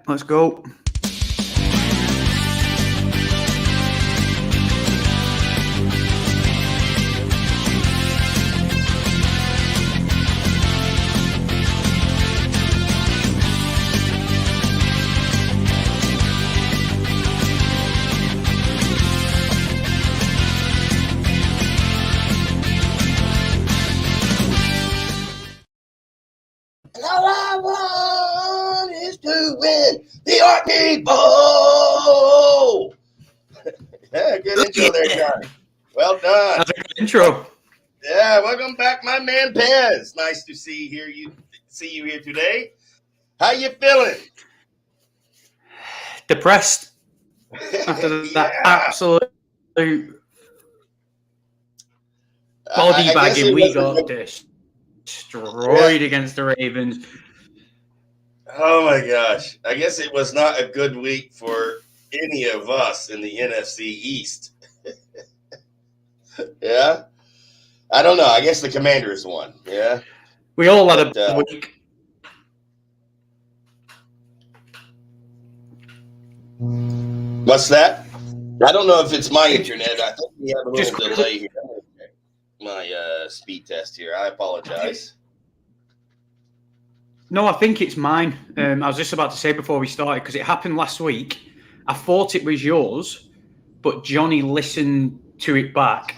Let's go. All I want is to win the Arcade Bowl. Yeah, good intro there, Johnny. Well done. That's a good intro. Yeah, welcome back, my man Pez. Nice to see you here today. How you feeling? Depressed after that absolute body bagging we got destroyed against the Ravens. Oh my gosh. I guess it was not a good week for any of us in the NFC East. Yeah. I don't know. I guess the Commanders won. Yeah. We all had a bad week. What's that? I don't know if it's my internet. I think we have a little delay here. My speed test here. I apologize. No, I think it's mine. I was just about to say before we started, because it happened last week. I thought it was yours, but Johnny listened to it back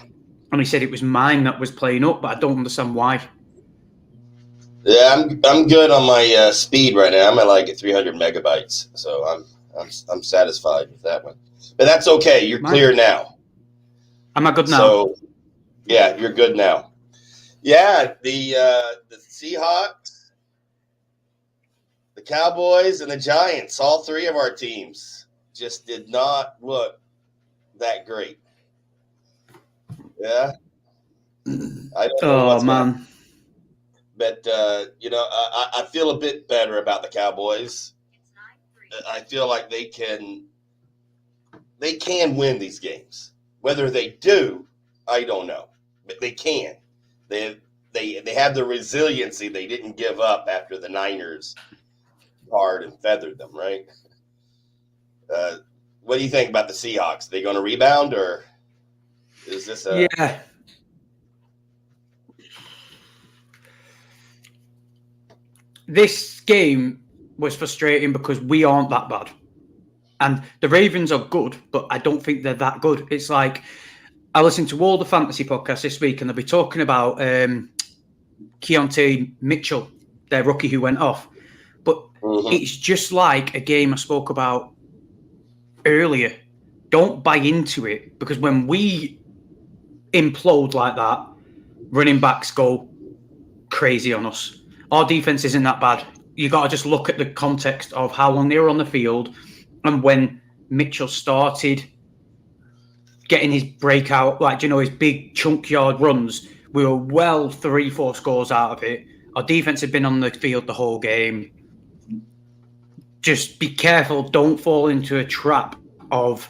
and he said it was mine that was playing up, but I don't understand why. Yeah, I'm good on my speed right now. I'm at like 300 megabytes, so I'm satisfied with that one. But that's okay. You're clear now. Am I good now? So, yeah, you're good now. Yeah, the Seahawks, the Cowboys, and the Giants, all three of our teams just did not look that great. Yeah. I don't know what's man. going on. But, I feel a bit better about the Cowboys. I feel like they can win these games. Whether they do, I don't know. But they can. They have the resiliency. They didn't give up after the Niners hard and feathered them, right? What do you think about the Seahawks? Are they going to rebound, or is this a... Yeah. This game was frustrating because we aren't that bad. And the Ravens are good, but I don't think they're that good. It's like, I listened to all the fantasy podcasts this week and they'll be talking about Keontae Mitchell, their rookie who went off. But it's just like a game I spoke about earlier. Don't buy into it, because when we implode like that, running backs go crazy on us. Our defense isn't that bad. You got to just look at the context of how long they were on the field and when Mitchell started getting his breakout, his big chunk yard runs. We were well 3-4 scores out of it. Our defense had been on the field the whole game. Just be careful. Don't fall into a trap of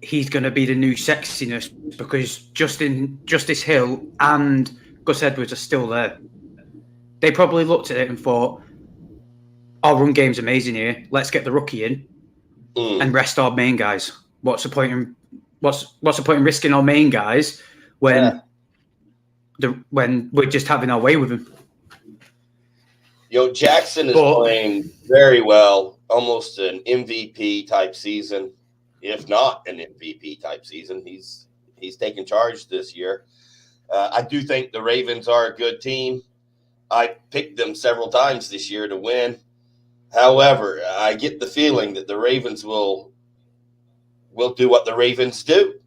he's going to be the new sexiness, because Justice Hill and Gus Edwards are still there. They probably looked at it and thought, our run game's amazing here. Let's get the rookie in and rest our main guys. What's the point in risking our main guys when we're just having our way with them? Jackson is playing very well, almost an MVP type season, if not an MVP type season. He's taken charge this year. I do think the Ravens are a good team. I picked them several times this year to win. However, I get the feeling that the Ravens will do what the Ravens do.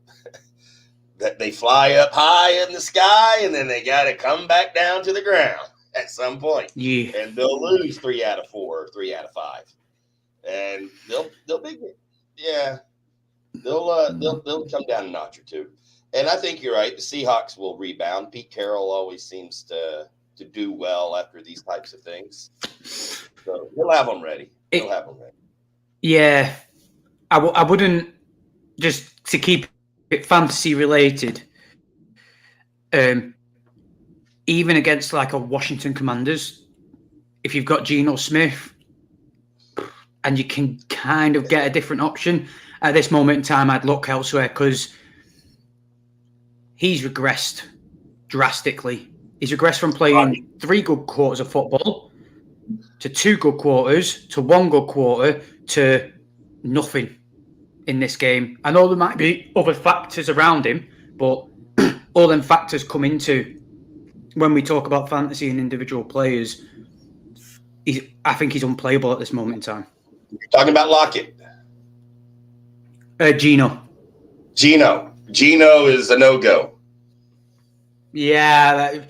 That they fly up high in the sky and then they got to come back down to the ground at some point. Yeah. And they'll lose 3 out of 4 or 3 out of 5. And they'll be good. Yeah. They'll come down a notch or two. And I think you're right. The Seahawks will rebound. Pete Carroll always seems to do well after these types of things. So he'll have them ready. Yeah. I wouldn't, just to keep it fantasy related, even against like a Washington Commanders, if you've got Geno Smith, and you can kind of get a different option. At this moment in time, I'd look elsewhere because he's regressed drastically. He's regressed from playing 3 good quarters of football to 2 good quarters to 1 good quarter to nothing in this game. I know there might be other factors around him, but all them factors come into when we talk about fantasy and individual players. I think he's unplayable at this moment in time. You're talking about Lockett. Gino is a no-go. Yeah.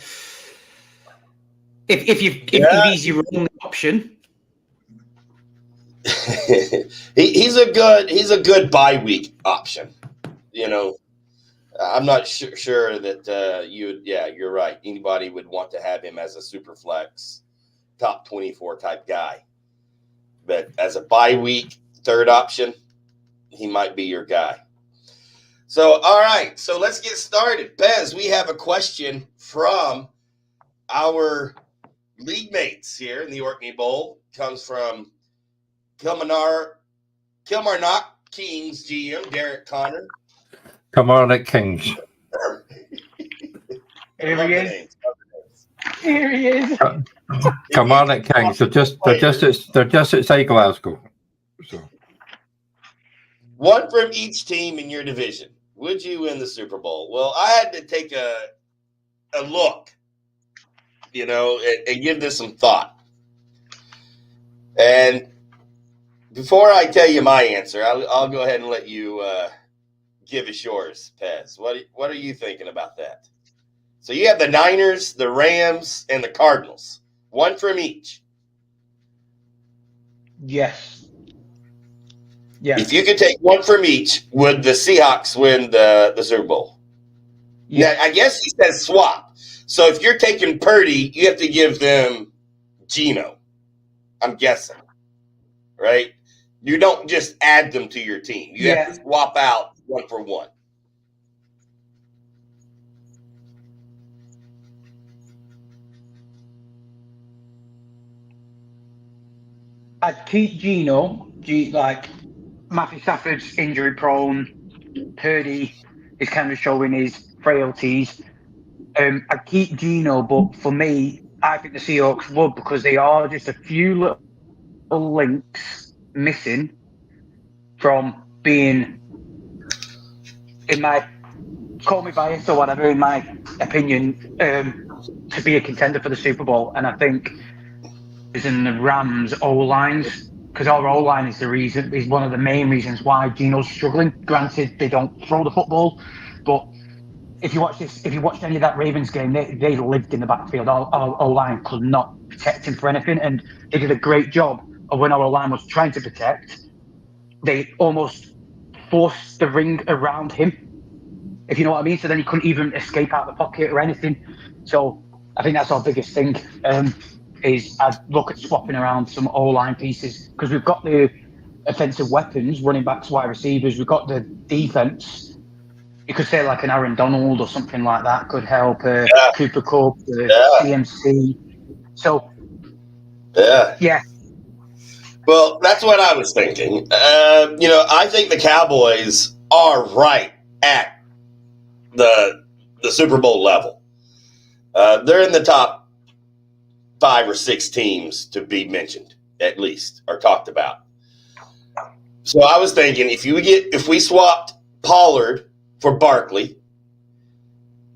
If he's your only option. he's a good bye week option. I'm not sure that you're right. Anybody would want to have him as a super flex, top 24 type guy. But as a bye week third option, he might be your guy. So, all right. So let's get started. Pez, we have a question from our league mates here in the Orkney Bowl. Comes from Kilmarnock Kings GM, Derek Connor. Kilmarnock Kings. Here he is. Here he is. Kilmarnock Kings. They're just outside Glasgow. So. One from each team in your division. Would you win the Super Bowl? Well, I had to take a look, and give this some thought. And before I tell you my answer, I'll go ahead and let you give us yours, Pez. What are you thinking about that? So you have the Niners, the Rams, and the Cardinals. One from each. Yes. Yeah. If you could take one from each, would the Seahawks win the Super Bowl? Yeah. Now, I guess he says swap. So if you're taking Purdy, you have to give them Geno. I'm guessing. Right? You don't just add them to your team. You have to swap out one for one. I'd keep Geno, like Matthew Stafford's injury prone. Purdy is kind of showing his frailties. I'd keep Geno, but for me, I think the Seahawks would, because they are just a few little links missing from being, call me biased or whatever, in my opinion, to be a contender for the Super Bowl. And I think is in the Rams O-lines, because our O-line is one of the main reasons why Geno's struggling. Granted, they don't throw the football, but if you watched any of that Ravens game, they lived in the backfield. Our O-line could not protect him for anything, and they did a great job of when our O-line was trying to protect. They almost forced the ring around him, if you know what I mean. So then he couldn't even escape out of the pocket or anything. So I think that's our biggest thing. Is I'd look at swapping around some O-line pieces, because we've got the offensive weapons, running backs, wide receivers. We've got the defense. You could say like an Aaron Donald or something like that could help. Cooper Kupp, CMC. So, yeah. Well, that's what I was thinking. I think the Cowboys are right at the Super Bowl level. They're in the top 5 or 6 teams to be mentioned, at least, or talked about. So I was thinking, if we swapped Pollard for Barkley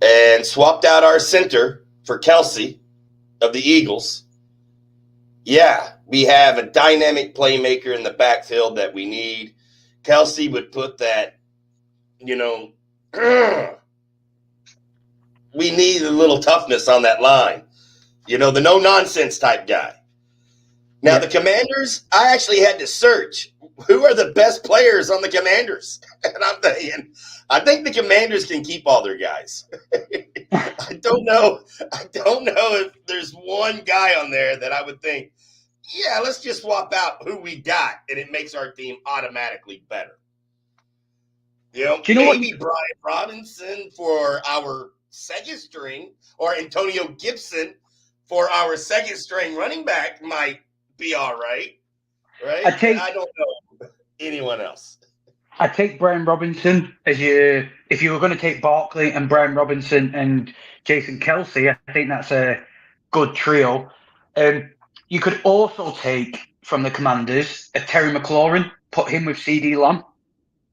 and swapped out our center for Kelsey of the Eagles, we have a dynamic playmaker in the backfield that we need. Kelsey would put that, we need a little toughness on that line. The no-nonsense type guy. Now, the Commanders, I actually had to search who are the best players on the Commanders. And I'm thinking, I think the Commanders can keep all their guys. I don't know if there's one guy on there that I would think, let's just swap out who we got, and it makes our team automatically better. Maybe Brian Robinson for our second string, or Antonio Gibson for our second string running back might be all right. right? I don't know anyone else. I take Brian Robinson if you were going to take Barkley and Brian Robinson and Jason Kelsey. I think that's a good trio. You could also take from the Commanders a Terry McLaurin, put him with CD Lamb.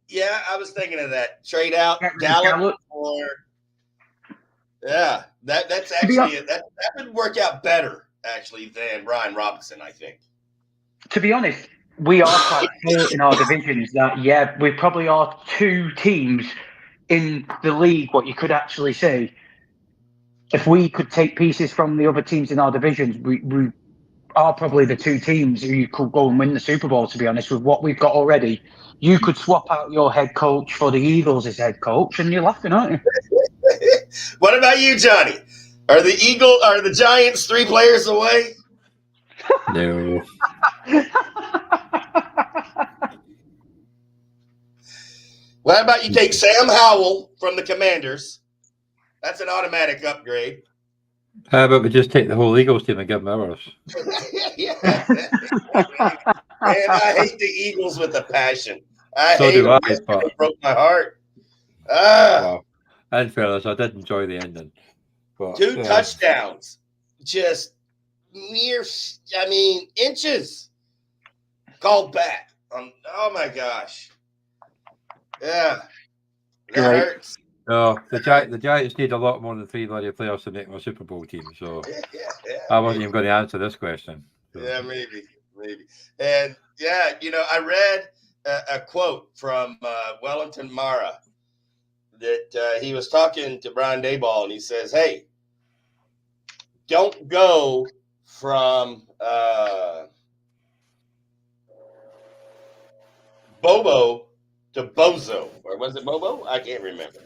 Yeah, I was thinking of that. Trade out Gallup or that's actually that would work out better actually than Brian Robinson, I think. To be honest, we are quite clear in our divisions that we probably are two teams in the league. What you could actually say, if we could take pieces from the other teams in our divisions, we are probably the two teams who could go and win the Super Bowl. To be honest, with what we've got already, you could swap out your head coach for the Eagles' as head coach, and you're laughing, aren't you? What about you, Johnny? Are the Giants 3 players away? No. Well, how about you take Sam Howell from the Commanders? That's an automatic upgrade. How about we just take the whole Eagles team and give them ours? Yeah. Man, I hate the Eagles with a passion. I hate them. It broke my heart. Well, in fairness, I did enjoy the ending. But, 2 touchdowns. Just mere, inches called back. Oh, my gosh. Yeah. That hurts. No, the Giants need a lot more than 3 bloody players to make my Super Bowl team. So I wasn't even going to answer this question. So. Yeah, maybe. And I read a quote from Wellington Mara that he was talking to Brian Daboll, and he says, "Hey, don't go from Bobo to Bozo," or was it Bobo? I can't remember.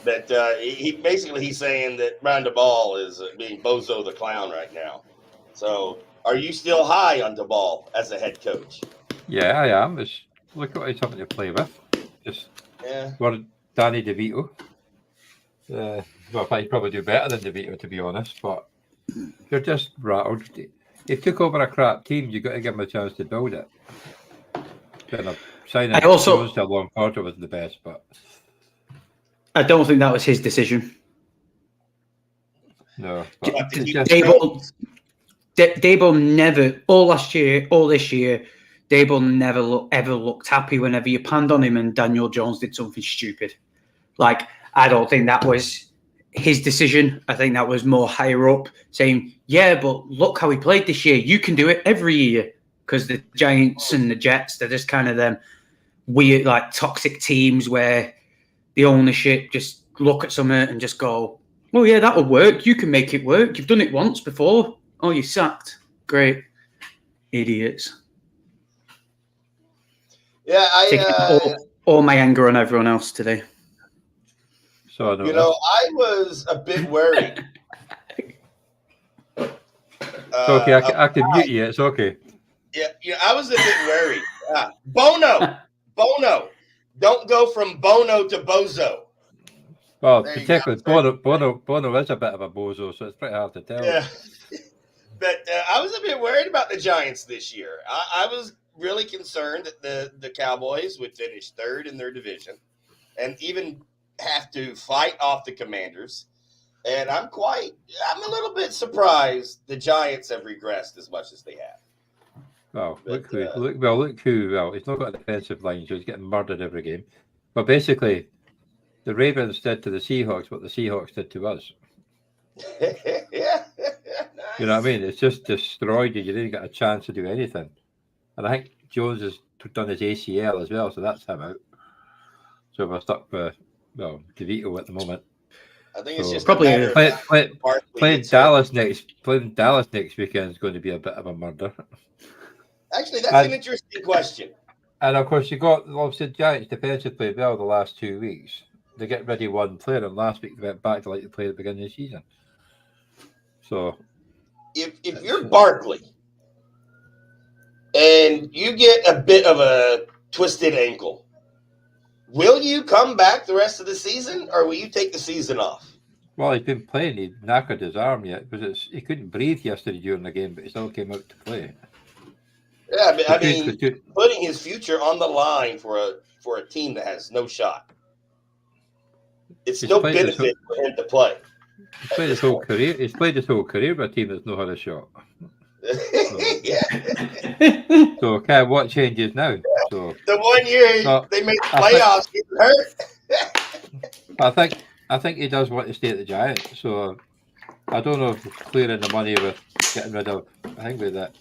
But he's saying that Brian Daboll is being Bozo the Clown right now. So, are you still high on Daboll as a head coach? Yeah, I am. Look at it's something to play with. What Danny DeVito. Well, he'd probably do better than DeVito, to be honest. But you're just rattled. If took over a crap team, you got to give him a chance to build it. Signing Jones to a long quarter wasn't the best, but I don't think that was his decision. No. Daboll never, all last year, all this year, Daboll never ever looked happy whenever you panned on him and Daniel Jones did something stupid. Like, I don't think that was his decision. I think that was more higher up saying, yeah, but look how he played this year. You can do it every year. Because the Giants and the Jets, they're just kind of them weird, like toxic teams where the ownership just look at something and just go, "Oh yeah, that'll work. You can make it work. You've done it once before. Oh, you sacked. Great, idiots." Yeah, all my anger on everyone else today. So I was a bit worried. It's okay. I can mute you. It's okay. Yeah, I was a bit worried. Bono. Don't go from Bono to Bozo. Well, particularly Bono is a bit of a bozo, so it's pretty hard to tell. Yeah. But I was a bit worried about the Giants this year. I was really concerned that the Cowboys would finish 3rd in their division and even have to fight off the Commanders. And I'm a little bit surprised the Giants have regressed as much as they have. Well, look who. He's not got a defensive line, so he's getting murdered every game. But basically, the Ravens did to the Seahawks what the Seahawks did to us. Yeah. You know what I mean? It's just destroyed you. You didn't get a chance to do anything. And I think Jones has done his ACL as well, so that's him out. So we're stuck with DeVito at the moment. I think it's just probably playing Dallas next weekend is going to be a bit of a murder. Actually, that's an interesting question. And of course, you got obviously Giants defensive played well the last 2 weeks. They get ready one player, and last week they went back to like they played at the beginning of the season. So, if you're Barkley and you get a bit of a twisted ankle, will you come back the rest of the season, or will you take the season off? Well, he's been playing. He knackered his arm yet because he couldn't breathe yesterday during the game, but he still came out to play. Yeah, I mean, putting his future on the line for a team that has no shot. It's no benefit for him to play. He's played his whole career. He's played his whole career with a team that's not had a shot. So, what changes now? So the 1 year they made the playoffs, he hurt. I think he does want to stay at the Giants. So I don't know if clearing the money with getting rid of. I think with that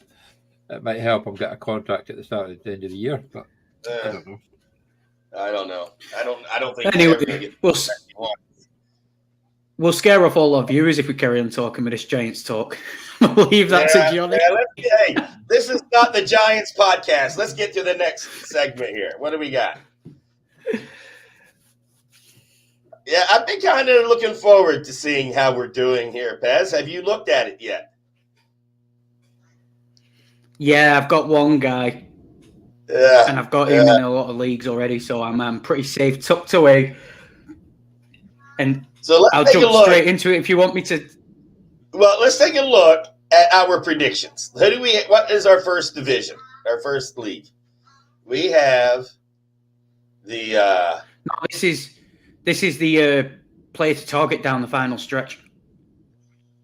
it might help him get a contract at the start of the end of the year. But I don't know. I don't think. Anyway, we'll scare off all our viewers if we carry on talking with this Giants talk. We'll leave that to Johnny. Hey, this is not the Giants podcast. Let's get to the next segment here. What do we got? Yeah, I've been kind of looking forward to seeing how we're doing here, Pez. Have you looked at it yet? Yeah, I've got one guy. Yeah. And I've got him in a lot of leagues already, so I'm pretty safe, tucked away. And so I'll jump straight into it if you want me to. Well, let's take a look at our predictions. What is our first division? Our first league? We have the. No, this is the player to target down the final stretch.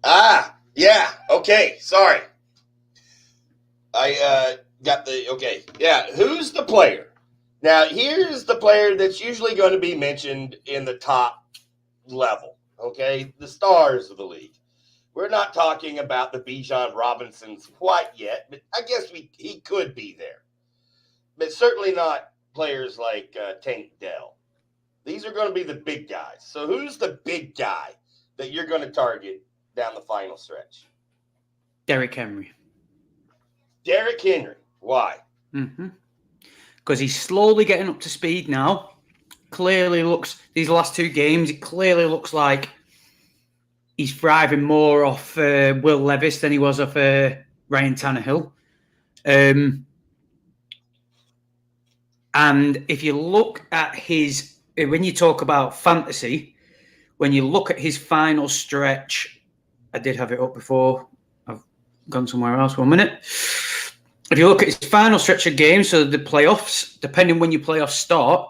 Yeah. Okay. Sorry. I got the okay. Yeah. Who's the player? Now, here's the player that's usually going to be mentioned in the top level. Okay, the stars of the league. We're not talking about the Bijan Robinsons quite yet, but I guess he could be there. But certainly not players like Tank Dell. These are going to be the big guys. So who's the big guy that you're going to target down the final stretch? Derrick Henry. Derrick Henry. Why? Because he's slowly getting up to speed now. Clearly looks, these last two games, it clearly looks like he's thriving more off Will Levis than he was off Ryan Tannehill. And if you look at when you talk about fantasy, when you look at his final stretch, I did have it up before. I've gone somewhere else. 1 minute. If you look at his final stretch of games, so the playoffs, depending when your playoffs start,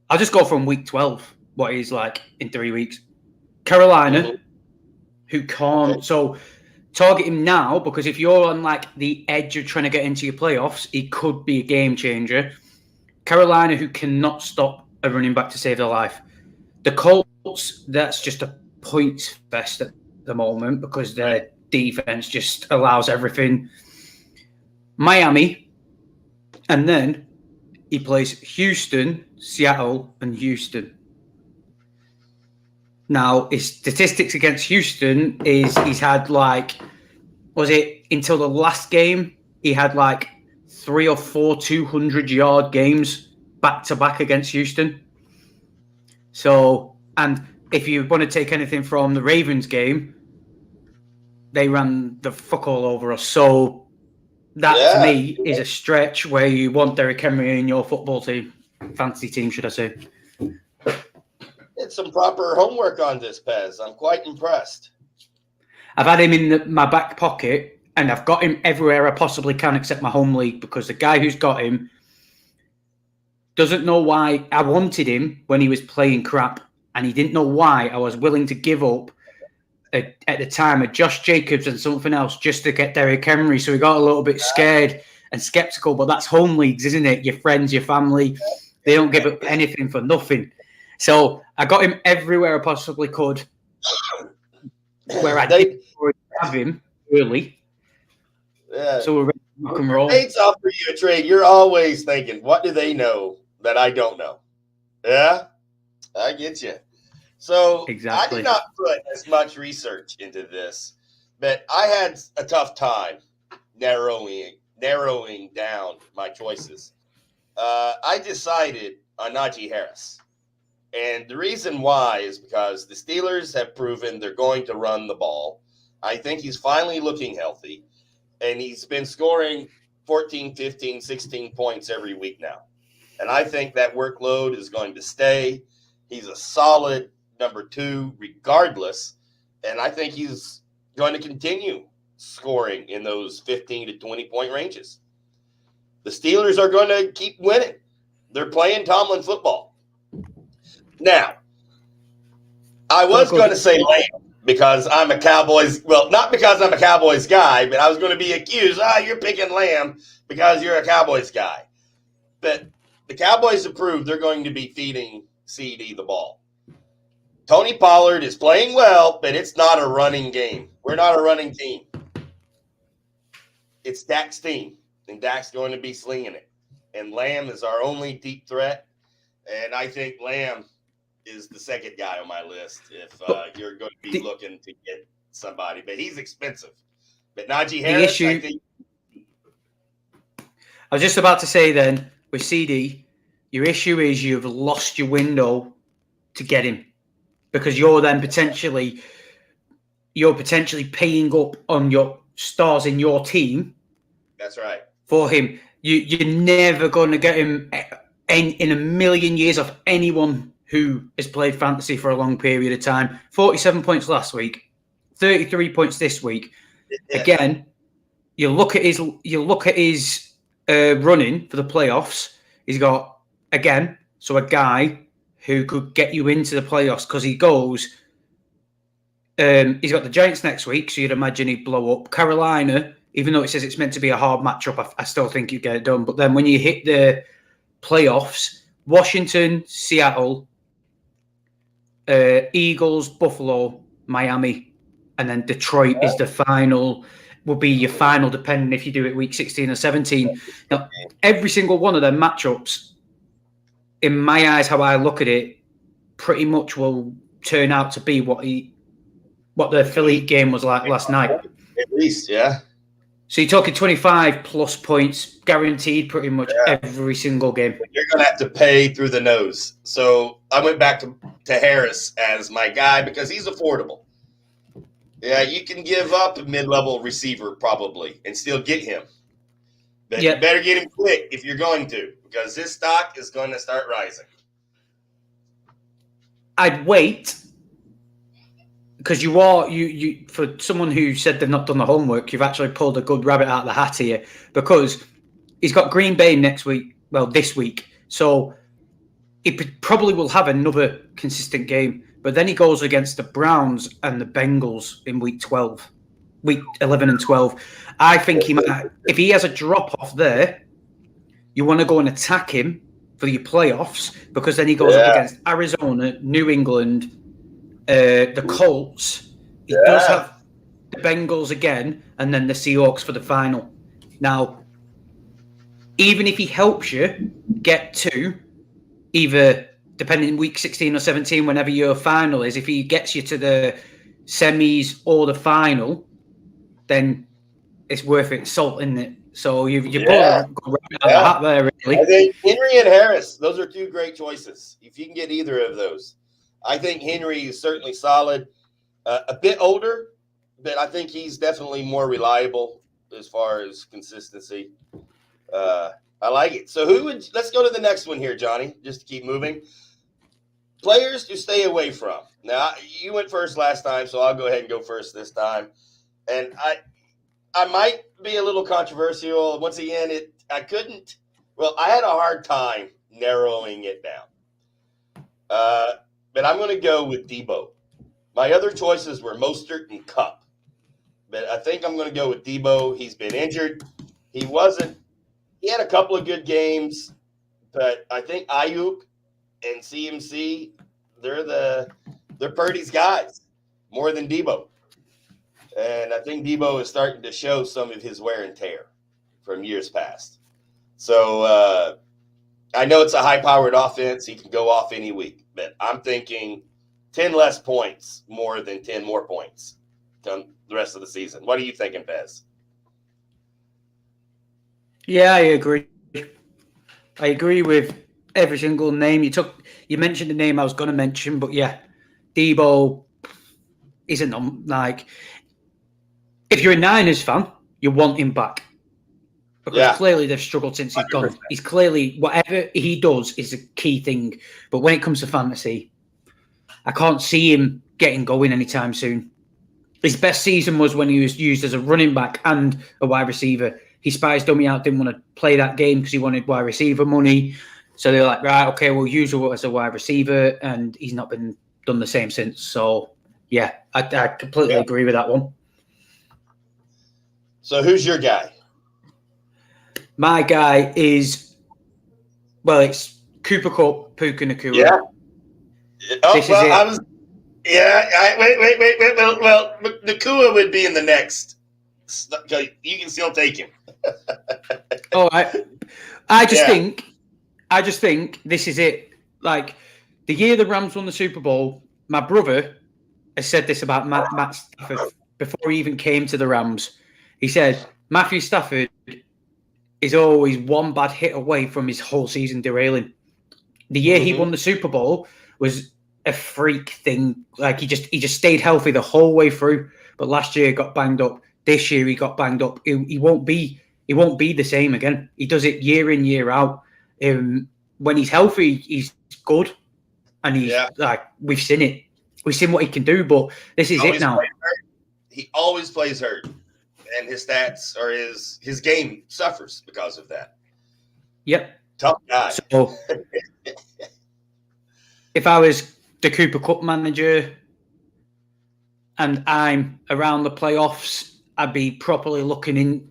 I'll just go from week 12, what he's like in 3 weeks. Carolina, who can't. So target him now, because if you're on like the edge of trying to get into your playoffs, he could be a game changer. Carolina, who cannot stop a running back to save their life. The Colts, that's just a points fest at the moment because their defense just allows everything. Miami, and then he plays Houston, Seattle, and Houston. Now, his statistics against Houston is he's had until the last game, he had 3 or 4 200-yard games back-to-back against Houston. So, and if you want to take anything from the Ravens game, they ran the fuck all over us. So, that, to me, is a stretch where you want Derrick Henry in your football team. Fantasy team, should I say. It's some proper homework on this, Pez. I'm quite impressed. I've had him in my back pocket, and I've got him everywhere I possibly can except my home league, because the guy who's got him doesn't know why I wanted him when he was playing crap, and he didn't know why I was willing to give up at the time of Josh Jacobs and something else just to get Derrick Henry. So he got a little bit scared and skeptical, but that's home leagues, isn't it? Your friends, your family, they don't give up anything for nothing. So I got him everywhere I possibly could, where I did have him early. Yeah. So we're ready to rock and roll. Trades offer you a trade. You're always thinking, what do they know that I don't know? Yeah, I get you. So exactly. I did not put as much research into this, but I had a tough time narrowing down my choices. I decided on Najee Harris. And the reason why is because the Steelers have proven they're going to run the ball. I think he's finally looking healthy, and he's been scoring 14, 15, 16 points every week now. And I think that workload is going to stay. He's a solid number 2 regardless, and I think he's going to continue scoring in those 15 to 20 point ranges. The Steelers are going to keep winning. They're playing Tomlin football. Now, I was going to say Lamb because I'm a Cowboys – well, not because I'm a Cowboys guy, but I was going to be accused, you're picking Lamb because you're a Cowboys guy. But the Cowboys have proved they're going to be feeding CD the ball. Tony Pollard is playing well, but it's not a running game. We're not a running team. It's Dak's team, and Dak's going to be slinging it. And Lamb is our only deep threat, and I think Lamb is the second guy on my list if you're going to be looking to get somebody. But he's expensive. But Najee Harris, I think. I was just about to say then, with CD, your issue is you've lost your window to get him because you're then potentially paying up on your stars in your team. That's right. For him. You're never going to get him in a million years of anyone who has played fantasy for a long period of time. 47 points last week, 33 points this week. Yeah. Again, you look at his running for the playoffs. He's got a guy who could get you into the playoffs because he goes. He's got the Giants next week, so you'd imagine he'd blow up. Carolina, even though it says it's meant to be a hard matchup, I still think you'd get it done. But then when you hit the playoffs, Washington, Seattle, Eagles, Buffalo, Miami, and then Detroit is the final, will be your final, depending if you do it week 16 or 17. Now, every single one of them matchups, in my eyes, how I look at it, pretty much will turn out to be what the Philly game was like last night. At least, yeah. So you're talking 25 plus points guaranteed pretty much every single game. You're going to have to pay through the nose. So I went back to Harris as my guy because he's affordable. Yeah, you can give up a mid-level receiver probably and still get him. But you better get him quick if you're going to because his stock is going to start rising. I'd wait. Because you for someone who said they've not done the homework, you've actually pulled a good rabbit out of the hat here because he's got Green Bay next week. Well, this week, so he probably will have another consistent game. But then he goes against the Browns and the Bengals in week 11 and 12. I think he might, if he has a drop off there, you want to go and attack him for your playoffs because then he goes up against Arizona, New England. The Colts, he does have the Bengals again, and then the Seahawks for the final. Now, even if he helps you get to either, depending on week 16 or 17, whenever your final is, if he gets you to the semis or the final, then it's worth it, salt, isn't it? So you pull right out the hat there, really. I think Henry and Harris, those are two great choices. If you can get either of those. I think Henry is certainly solid, a bit older, but I think he's definitely more reliable as far as consistency. I like it. So let's go to the next one here, Johnny, just to keep moving. Players to stay away from. Now, you went first last time, so I'll go ahead and go first this time. And I might be a little controversial. Once again, I had a hard time narrowing it down. But I'm going to go with Debo. My other choices were Mostert and Kupp. But I think I'm going to go with Debo. He's been injured. He had a couple of good games, but I think Ayuk and CMC, they're Purdy's guys more than Debo. And I think Debo is starting to show some of his wear and tear from years past. So I know it's a high-powered offense. He can go off any week. But I'm thinking 10 less points more than 10 more points come the rest of the season. What are you thinking, Pez? Yeah, I agree. I agree with every single name. You mentioned the name I was going to mention, but yeah, Debo isn't like, if you're a Niners fan, you want him back. Because clearly they've struggled since he's gone. He's clearly, whatever he does is a key thing. But when it comes to fantasy, I can't see him getting going anytime soon. His best season was when he was used as a running back and a wide receiver. His spies dummy out didn't want to play that game because he wanted wide receiver money. So they're like, right, okay, we'll use him as a wide receiver, and he's not been done the same since. So, yeah, I completely agree with that one. So who's your guy? My guy is, well, it's Cooper Kupp, Puka Nacua. Yeah. Oh, this is it. Wait. Well, Nacua would be in the next. You can still take him. Oh, I just think this is it. Like, the year the Rams won the Super Bowl, my brother has said this about Matt Stafford before he even came to the Rams. He said, Matthew Stafford is always one bad hit away from his whole season derailing. The year he won the Super Bowl was a freak thing. Like, he just stayed healthy the whole way through. But last year he got banged up. This year he got banged up. He won't be the same again. He does it year in, year out. When he's healthy, he's good. And he's like, we've seen it. We've seen what he can do, but this is it now. He always plays hurt. And his stats or his game suffers because of that. Yep. Tough guy. So if I was the Cooper Kupp manager and I'm around the playoffs, I'd be properly looking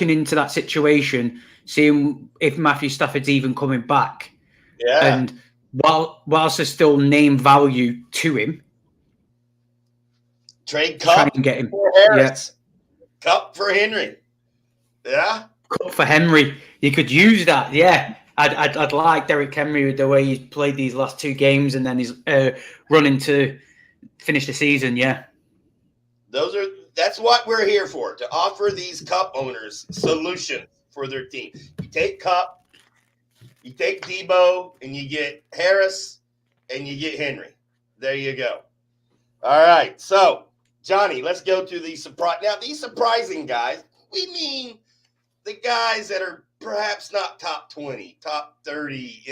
into that situation, seeing if Matthew Stafford's even coming back. Yeah. And whilst there's still name value to him, trade Kupp try and get him. For Harris. Yeah. Kupp for Henry. Yeah. Kupp for Henry. You could use that. Yeah. I'd like Derrick Henry with the way he's played these last two games, and then he's running to finish the season. Yeah. That's what we're here for, to offer these Kupp owners solutions for their team. You take Kupp, you take Debo, and you get Harris, and you get Henry. There you go. All right. So, Johnny, let's go to the surprise. Now, these surprising guys, we mean the guys that are perhaps not top 20, top 30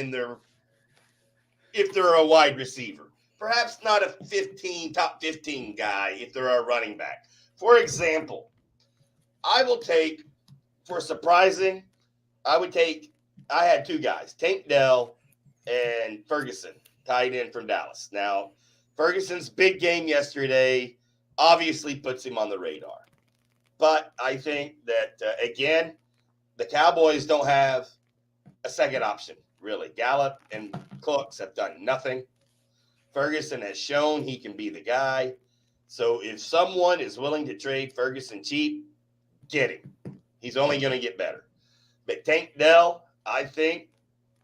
if they're a wide receiver. Perhaps not a top 15 guy if they're a running back. For example, I had two guys, Tank Dell and Ferguson, tied in from Dallas. Now, Ferguson's big game yesterday obviously puts him on the radar. But I think that, again, the Cowboys don't have a second option, really. Gallup and Cooks have done nothing. Ferguson has shown he can be the guy. So if someone is willing to trade Ferguson cheap, get him. He's only going to get better. But Tank Dell, I think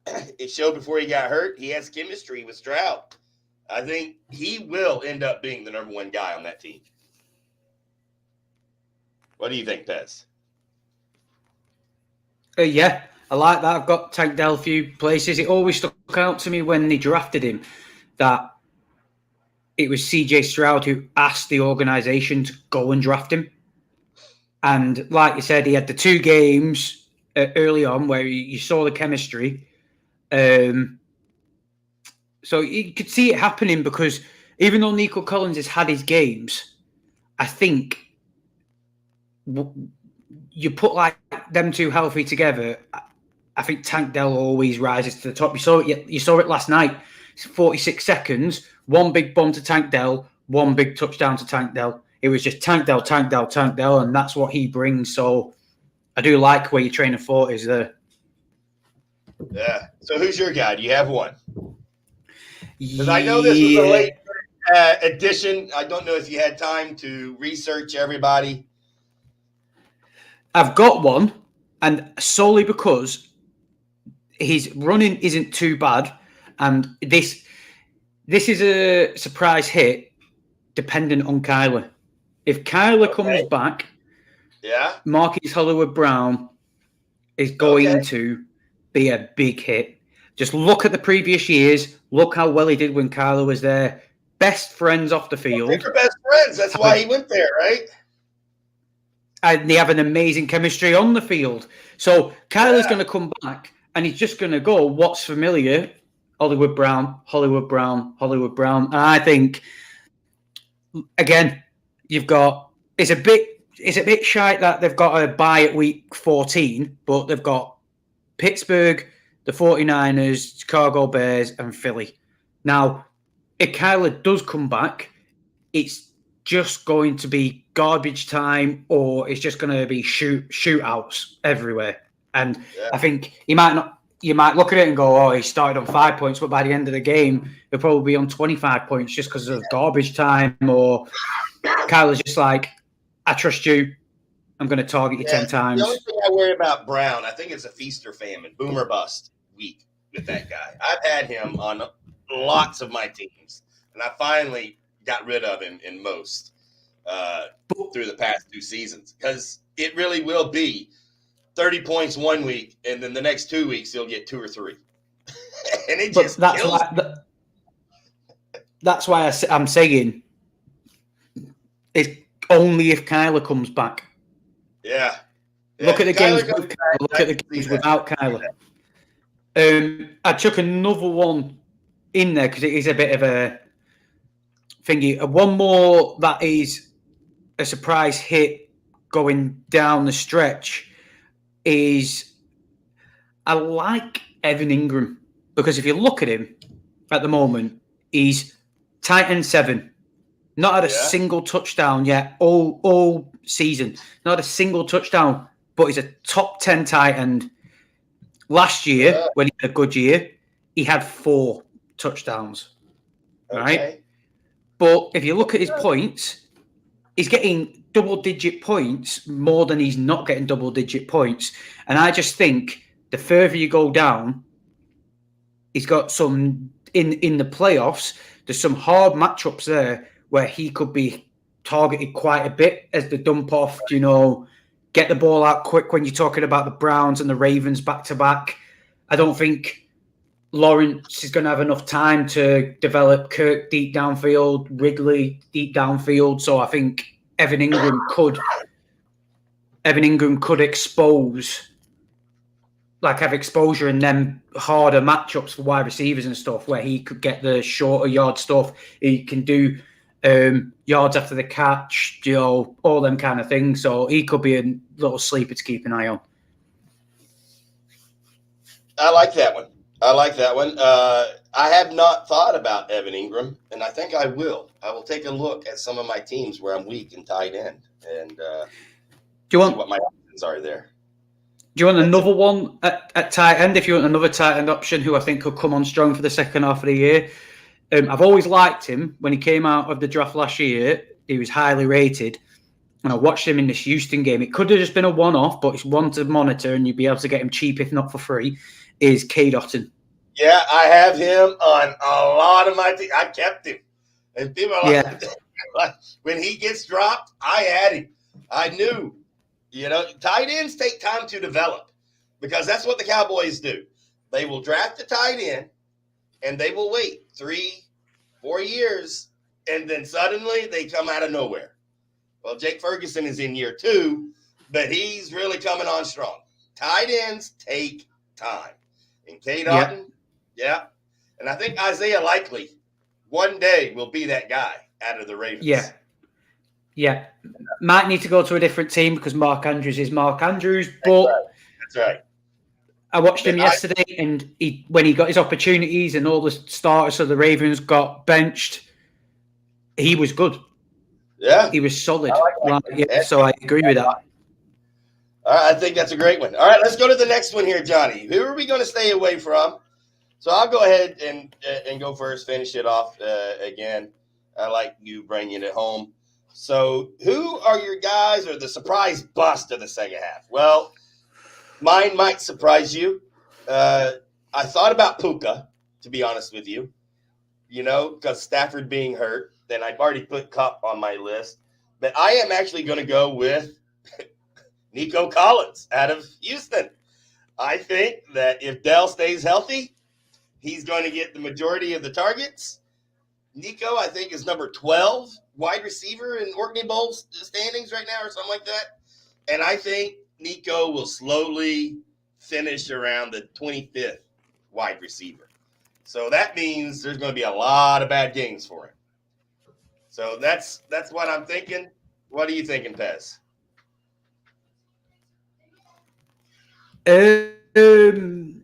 it showed before he got hurt, he has chemistry with Stroud. I think he will end up being the number one guy on that team. What do you think, Pez? Yeah, I like that. I've got Tank Dell a few places. It always stuck out to me when they drafted him that it was CJ Stroud who asked the organization to go and draft him. And like you said, he had the two games early on where you saw the chemistry. So you could see it happening because even though Nico Collins has had his games, I think you put like them two healthy together, I think Tank Dell always rises to the top. You saw it last night. It's 46 seconds, one big bomb to Tank Dell, one big touchdown to Tank Dell. It was just Tank Dell, and that's what he brings. So I do like where your train of thought is there. Yeah. So who's your guy? Do you have one? Because I know this was a late edition. I don't know if you had time to research everybody. I've got one, and solely because his running isn't too bad, and this is a surprise hit dependent on Kyler. If Kyler comes back, Marquise Hollywood-Brown is going to be a big hit. Just look at the previous years. Look how well he did when Kyler was there. Best friends off the field. They were best friends. That's why he went there, right? And they have an amazing chemistry on the field. So Kyler's going to come back, and he's just going to go, what's familiar? Hollywood Brown. And I think, again, it's a bit it's a bit shite that they've got a bye at week 14, but they've got Pittsburgh, the 49ers, Chicago Bears, and Philly. Now, if Kyler does come back, it's just going to be garbage time, or it's just going to be shootouts everywhere. And I think you might look at it and go, oh, he started on 5 points, but by the end of the game, he'll probably be on 25 points just because of garbage time, or Kyler's just like, I trust you. I'm going to target you 10 times. The only thing I worry about Brown, I think it's a feast or famine, boom or bust week with that guy. I've had him on lots of my teams, and I finally got rid of him in most through the past 2 seasons, because it really will be 30 points 1 week, and then the next 2 weeks he'll get 2 or 3. And it just kills me. That's why I'm saying it's only if Kyler comes back. Yeah. Look at the games with Kyler. Look at the games without Kyler. I took another one in there because it is a bit of a thingy. One more that is a surprise hit going down the stretch is I like Evan Ingram, because if you look at him at the moment, he's tight end 7. Not had a single touchdown yet all season. Not a single touchdown, but he's a top 10 tight end. Last year, when he had a good year, he had 4 touchdowns. Right? But if you look at his points, he's getting double-digit points more than he's not getting double-digit points. And I just think the further you go down, he's got some in the playoffs, there's some hard matchups there where he could be targeted quite a bit as the dump off, get the ball out quick when you're talking about the Browns and the Ravens back-to-back. I don't think Lawrence is going to have enough time to develop Kirk deep downfield, Ridley deep downfield. So I think Evan Ingram could have exposure in them harder matchups for wide receivers and stuff, where he could get the shorter yard stuff. He can do yards after the catch, all them kind of things. So he could be a little sleeper to keep an eye on. I like that one. I have not thought about Evan Ingram, and I think I will. I will take a look at some of my teams where I'm weak in tight end and see what my options are there. Do you want another one at tight end? If you want another tight end option who I think could come on strong for the second half of the year, I've always liked him. When he came out of the draft last year, he was highly rated. And I watched him in this Houston game. It could have just been a one-off, but it's one to monitor, and you'd be able to get him cheap, if not for free, is Cade Otton. Yeah, I have him on a lot of my teams. I kept him. And people are like, when he gets dropped, I had him. I knew. Tight ends take time to develop, because that's what the Cowboys do. They will draft a tight end, and they will wait 3-4 years, and then suddenly they come out of nowhere. Well, Jake Ferguson is in year 2, but he's really coming on strong. Tight ends take time. And Cade Otton, and I think Isaiah Likely one day will be that guy out of the Ravens. Yeah. Might need to go to a different team because Mark Andrews is Mark Andrews. But That's right. I watched him yesterday, and when he got his opportunities and all the starters of the Ravens got benched, he was good. Yeah. He was solid. So I agree with that. All right, I think that's a great one. All right, let's go to the next one here, Johnny. Who are we going to stay away from? So I'll go ahead and go first, finish it off again. I like you bringing it home. So who are your guys or the surprise bust of the second half? Well, mine might surprise you. I thought about Puka, to be honest with you, because Stafford being hurt. Then I've already put Kupp on my list. But I am actually going to go with Nico Collins out of Houston. I think that if Dell stays healthy, he's going to get the majority of the targets. Nico, I think, is number 12 wide receiver in Orkney Bowl standings right now or something like that. And I think Nico will slowly finish around the 25th wide receiver. So that means there's going to be a lot of bad games for him. So that's what I'm thinking. What are you thinking, Pez? One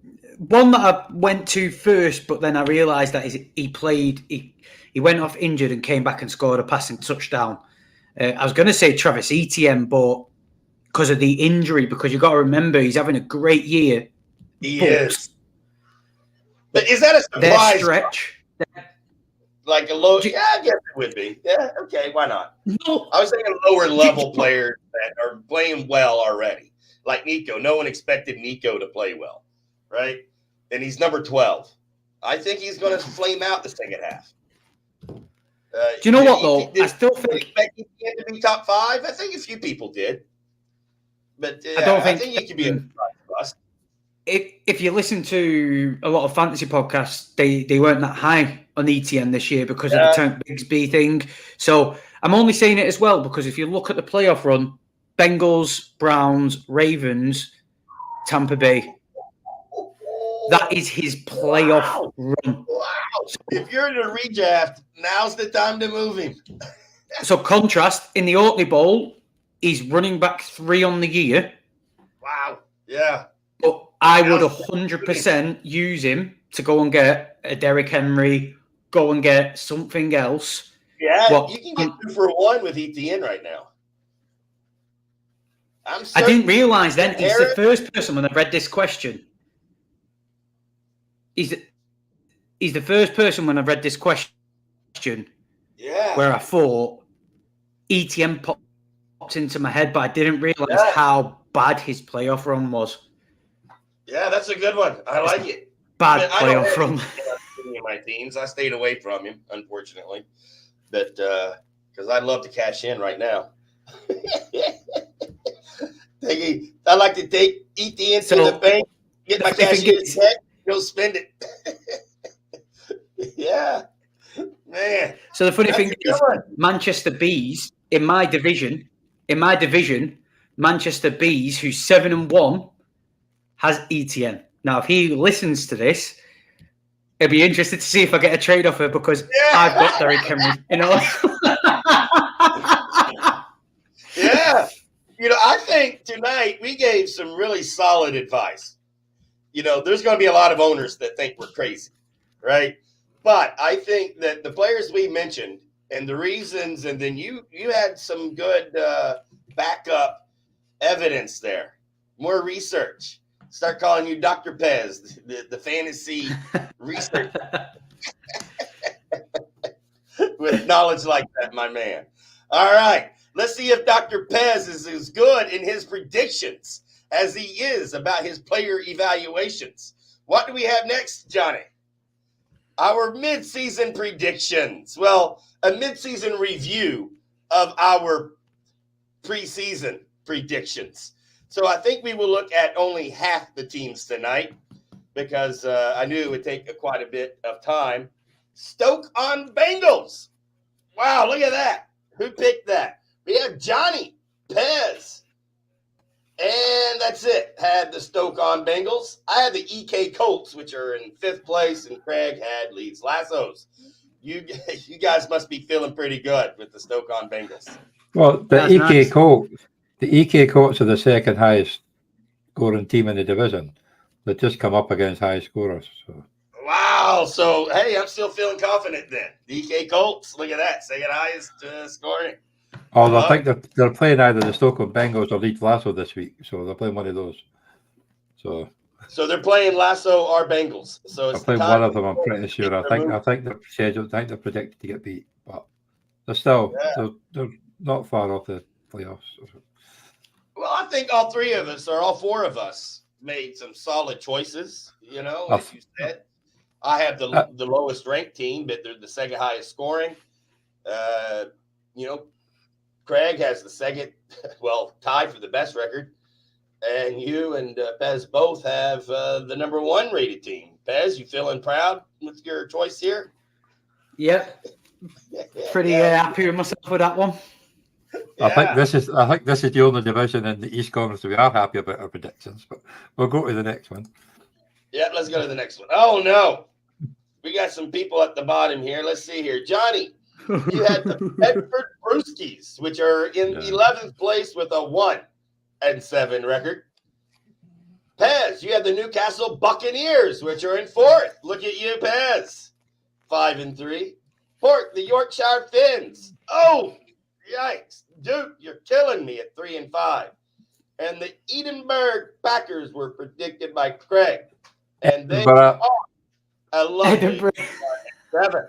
that I went to first, but then I realised that he went off injured and came back and scored a passing touchdown. I was going to say Travis Etienne, but because of the injury, because you've got to remember he's having a great year. He is. But is that a surprise? Stretch. Like a low, yeah, I guess it would be. Yeah, okay, why not? No. I was thinking lower level players that are playing well already, like Nico. No one expected Nico to play well, right? And he's number 12. I think he's going to flame out the second half. Do you know what, though? I still think expect him to be top 5. I think a few people did, but I think he could be a surprise for us. If you listen to a lot of fantasy podcasts, they weren't that high on ETN this year because of the Tank Bigsby thing. So I'm only saying it as well because if you look at the playoff run, Bengals, Browns, Ravens, Tampa Bay, that is his playoff run. Wow. If you're in a redraft, now's the time to move him. So contrast, in the Oatley Bowl, he's running back 3 on the year. Wow. Yeah. But I would 100% use him to go and get a Derrick Henry, go and get something else. Yeah, you can get 2 for 1 with ETN right now. I didn't realize then he's the first person when I read this question. He's the first person when I read this question. Yeah. Where I thought ETN popped into my head, but I didn't realize how bad his playoff run was. Yeah, that's a good one. I like it. Bad playoff run. My teams, I stayed away from him, unfortunately, but because I'd love to cash in right now. I like to take ETN to the bank, get my cash in, go spend it. Yeah, man. So the funny thing is, Manchester Bees in my division, Manchester Bees, who's 7-1, has ETN. Now, if he listens to this, he'll be interested to see if I get a trade offer because I've got Derrick Henry. You know. Yeah. I think tonight we gave some really solid advice. There's going to be a lot of owners that think we're crazy, right? But I think that the players we mentioned and the reasons, and then you had some good backup evidence there, more research. Start calling you Dr. Pez, the fantasy research. With knowledge like that, my man. All right. Let's see if Dr. Pez is as good in his predictions as he is about his player evaluations. What do we have next, Johnny? Our midseason predictions. Well, a midseason review of our preseason predictions. So I think we will look at only half the teams tonight because I knew it would take quite a bit of time. Stoke on Bengals. Wow, look at that. Who picked that? We have Johnny, Pez, and that's it. Had the Stoke on Bengals. I had the EK Colts, which are in 5th place, and Craig had Leeds Lassos. You guys must be feeling pretty good with the Stoke on Bengals. Well, the EK Colts are the second highest scoring team in the division. They just come up against high scorers. So. Wow. So, hey, I'm still feeling confident then. The EK Colts, look at that. Second highest scoring. Oh, I think they're playing either the Stoke Bengals or Leeds Lasso this week. So they're playing one of those. So they're playing Lasso or Bengals. So they're playing one of them, I'm pretty sure. I think they're scheduled. I think they're predicted to get beat. But they're still they're not far off the playoffs. Well, I think all 4 of us made some solid choices, as you said. I have the lowest ranked team, but they're the second highest scoring. Craig has the second, tied for the best record. And you and Pez both have the number 1 rated team. Pez, you feeling proud with your choice here? Yep. Pretty happy with myself with that one. Yeah. I think this is the only division in the East Conference we are happy about our predictions, but we'll go to the next one. Yeah, let's go to the next one. Oh no, we got some people at the bottom here. Let's see here, Johnny. You had the Bedford Brewskis, which are in 11th place with a 1-7 record. Pez, you have the Newcastle Buccaneers, which are in fourth. Look at you, Pez. 5-3. Pork, the Yorkshire Finns. Oh, yikes. Duke, you're killing me at 3-5. And the Edinburgh Packers were predicted by Craig. And they are a lovely 7.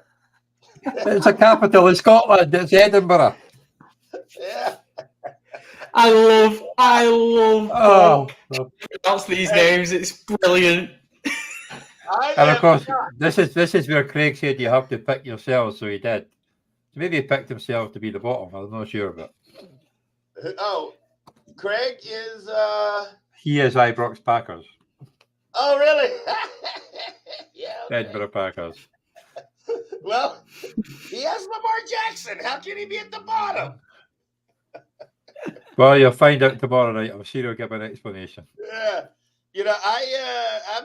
It's a capital in Scotland. It's Edinburgh. Yeah. I love pronounce these names. It's brilliant. And of course, this is where Craig said you have to pick yourself, so he did. So maybe he picked himself to be the bottom. I'm not sure, but oh, Craig is he is Ibrox Packers. Oh, really? Yeah. Okay. Edinburgh Packers. Well, he has Lamar Jackson. How can he be at the bottom? Well, you'll find out tomorrow night. I'm sure he'll give an explanation. Yeah. You know, I'm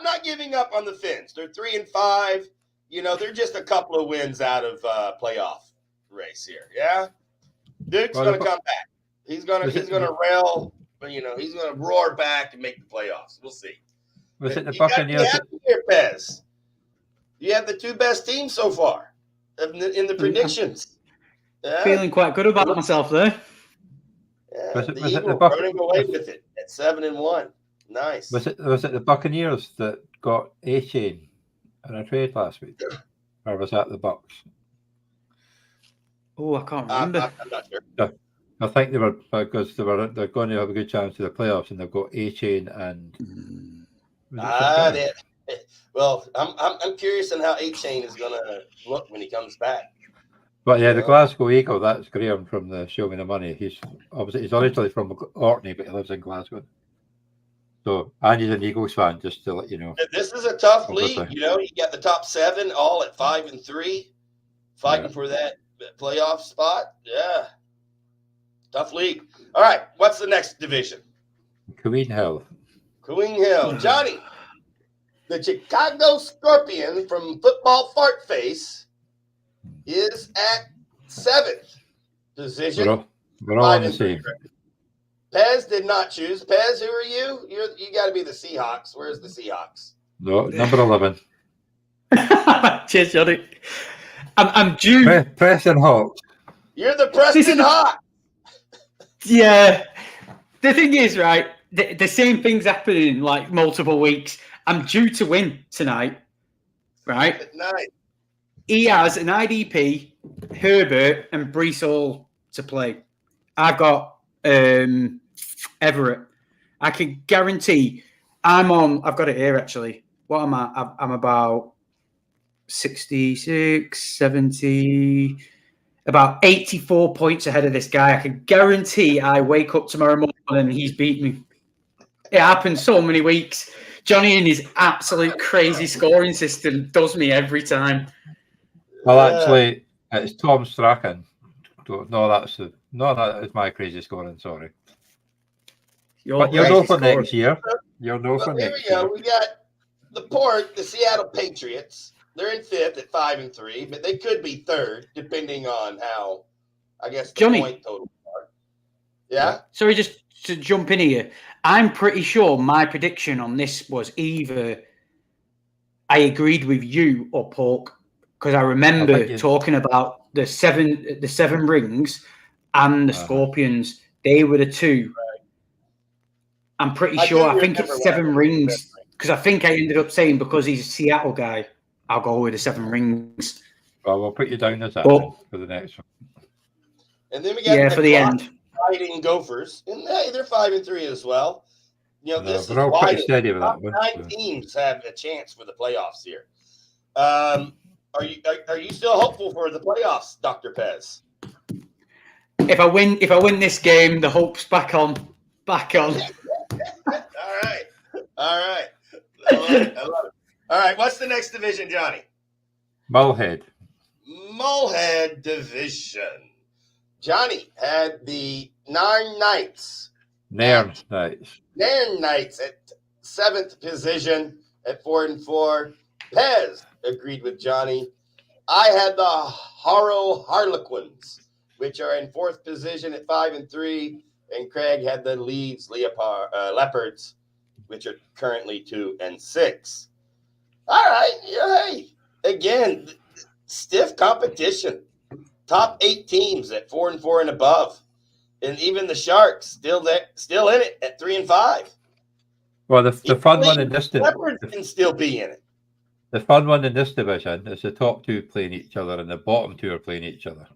not giving up on the Finns. They're 3-5. You know, they're just a couple of wins out of playoff race here. Yeah. Duke's going to come back. He's going to rail, you know, he's going to roar back and make the playoffs. We'll see. Was it the Buccaneers? Here, Pez. You have the 2 best teams so far in the predictions. Yeah. Feeling quite good about myself there. Yeah, Was the Eagles running away with it at 7-1. Nice. Was it the Buccaneers that got A-Chain in a trade last week, or was that the Bucks? Oh, I can't remember. I'm not sure. Yeah. I think they were because they're going to have a good chance to the playoffs, and they've got A-Chain and. Well, I'm curious on how A-Chain is going to look when he comes back. But yeah, the Glasgow Eagle, that's Graham from the Show Me the Money. He's originally from Orkney, but he lives in Glasgow. So, and he's an Eagles fan, just to let you know. This is a tough league. You know, you got the top 7 all at 5-3, fighting for that playoff spot. Yeah. Tough league. All right. What's the next division? Queen Hill. Johnny, the Chicago Scorpion from Football Fart Face is at 7th position. We're all on the same. Pez did not choose. Pez, who are you? You got to be the Seahawks. Where's the Seahawks? No, number 11. Cheers, Johnny. I'm due. Preston Hawks. You're the Preston Hawks. Yeah. The thing is, right, the same thing's happening like multiple weeks. I'm due to win tonight, right? Nice. He has an IDP, Herbert, and Brees all to play. I've got Everett. I can guarantee I've got it here actually. What am I? I'm about 66, 70, about 84 points ahead of this guy. I can guarantee I wake up tomorrow morning and he's beat me. It happens so many weeks. Johnny and his absolute crazy scoring system does me every time. Well, actually, it's Tom Strachan. No, that is my crazy scoring. Sorry. But you'll know for next year. You'll know for next year. Here we go. We got the Pork, the Seattle Patriots. They're in 5th at 5-3, but they could be 3rd depending on how, I guess, the Johnny, point total are. Yeah? Sorry, just to jump in here. I'm pretty sure my prediction on this was either I agreed with you or Pork, because I remember talking about the seven rings and the Scorpions. They were the 2. Right. I'm pretty sure. I think it's 7 rings, because I think I ended up saying because he's a Seattle guy, I'll go with the 7 rings. Well, we'll put you down as that for the next one. And then we got for the end. Fighting Gophers, and they're 5-3 as well. You know, this is all why pretty steady with that one. 9 teams have a chance for the playoffs here. Are you still hopeful for the playoffs, Dr. Pez? If I win this game, the hope's back on. All right. I love it. All right, what's the next division, Johnny? Mullhead division. Johnny had the Nairn Knights. Nairn Knights at 7th position at 4-4. Pez agreed with Johnny. I had the Harrow Harlequins, which are in 4th position at 5-3, and Craig had the Leeds Leopards which are currently 2-6. All right. Yeah, hey, again, stiff competition. Top 8 teams at 4-4 and above. And even the Sharks still in it at 3-5. Well, the fun one in this Leopards can still be in it. The fun one in this division is the top 2 playing each other and the bottom 2 are playing each other.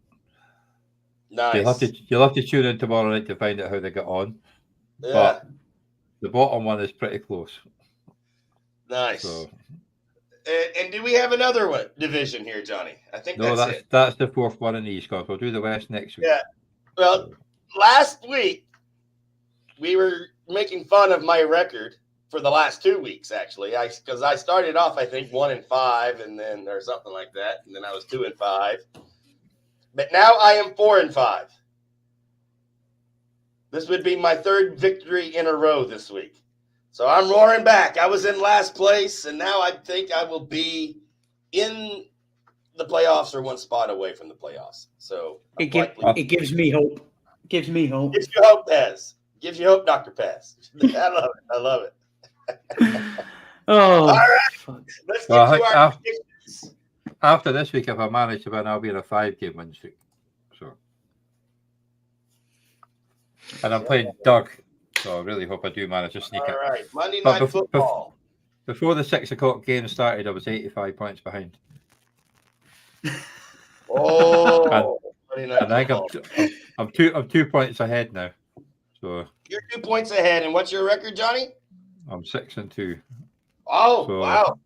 Nice. You'll have to tune in tomorrow night to find out how they get on. Yeah. But the bottom one is pretty close. Nice. So, and do we have another division here, Johnny? I think that's it. That's the 4th one in the East Coast. We'll do the West next week. Yeah. Well, last week we were making fun of my record for the last 2 weeks, actually. Because I started off, I think, 1-5, and then or something like that, and then I was 2-5. But now I am 4-5. This would be my 3rd victory in a row this week. So I'm roaring back. I was in last place, and now I think I will be in the playoffs or one spot away from the playoffs. So it gives me hope. Gives me hope. Gives you hope, Pez. Gives you hope, Dr. Pez. I love it. I love it. All right. Let's get to our predictions. After this week, if I manage to win, I'll be in a 5-game win streak. So, and I'm playing Doug. So I really hope I do manage to sneak it. All right, Monday Night Football. Before the 6 o'clock game started, I was 85 points behind. Oh, and I think I'm 2 points ahead now. So you're 2 points ahead, and what's your record, Johnny? I'm 6-2. Oh, so, wow!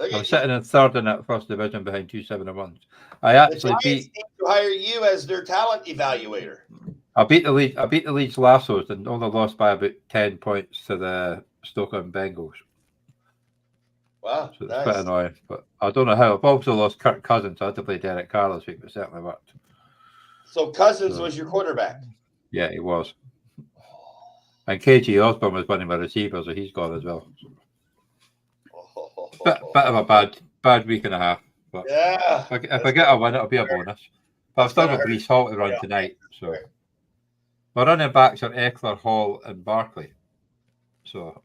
I'm sitting in 3rd in that 1st division behind 2-7-1. I actually beat to hire you as their talent evaluator. I beat the Leeds Lassos and only lost by about 10 points to the Stockholm Bengals. Wow, so it's a bit annoying, but I don't know how. I've also lost Kirk Cousins. I had to play Derek Carr this week, but it certainly worked. So Cousins was your quarterback? Yeah, he was. And KG Osborne was one of my receivers, so he's gone as well. Bit of a bad week and a half. But yeah. If I get a win, it'll be a bonus. But I've still got Brees Hall to run tonight, so. My running backs are Eckler, Hall, and Barkley. So,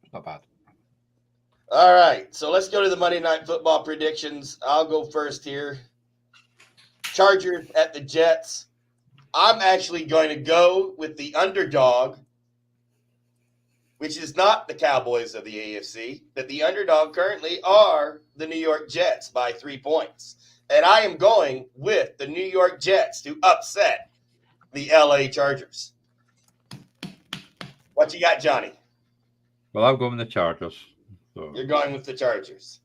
it's not bad. All right. So, let's go to the Monday Night Football predictions. I'll go first here. Chargers at the Jets. I'm actually going to go with the underdog, which is not the Cowboys of the AFC, but the underdog currently are the New York Jets by 3 points. And I am going with the New York Jets to upset the LA Chargers. What you got, Johnny? Well, I'm going with the Chargers. So. You're going with the Chargers.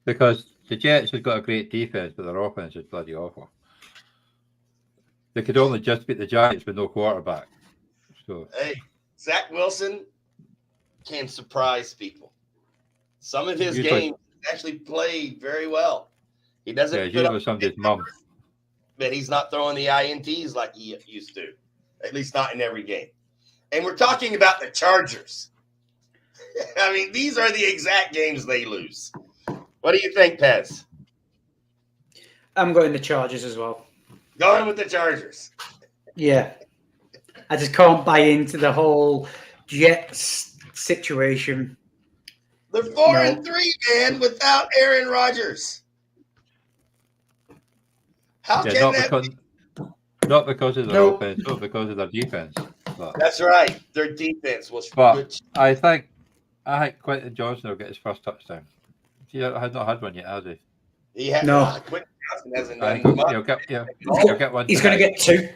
Because the Jets have got a great defense, but their offense is bloody awful. They could only just beat the Giants with no quarterback. So. Hey, Zach Wilson can surprise people. Some of his games actually play very well. He doesn't. Yeah, usually somebody's mum. But he's not throwing the INTs like he used to, at least not in every game. And we're talking about the Chargers. I mean, these are the exact games they lose. What do you think, Pez? I'm going the Chargers as well. Going with the Chargers. Yeah. I just can't buy into the whole Jets situation. They're 4-3, man, without Aaron Rodgers. How can that be? Not because of their offense, not because of their defense. But. That's right. Their defense was good. I think Quentin Johnson will get his first touchdown. He has not had one yet, has he? No. Quentin Johnson hasn't done much. He'll get one. He's going to get 2.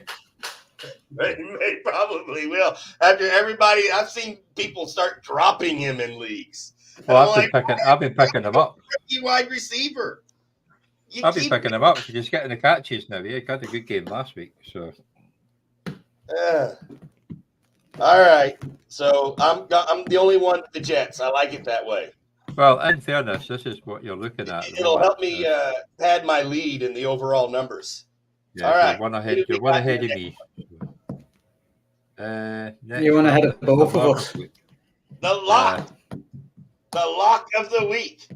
He probably will. After everybody, I've seen people start dropping him in leagues. Well, I've been picking him up. Rookie wide receiver. I've been picking him up because he's getting the catches now. He had a good game last week. So. All right. So I'm the only one with the Jets. I like it that way. Well, in fairness, this is what you're looking at. It'll help me pad my lead in the overall numbers. Yeah, all right. You're one ahead of me. You're one ahead of both of us. The lock of the week.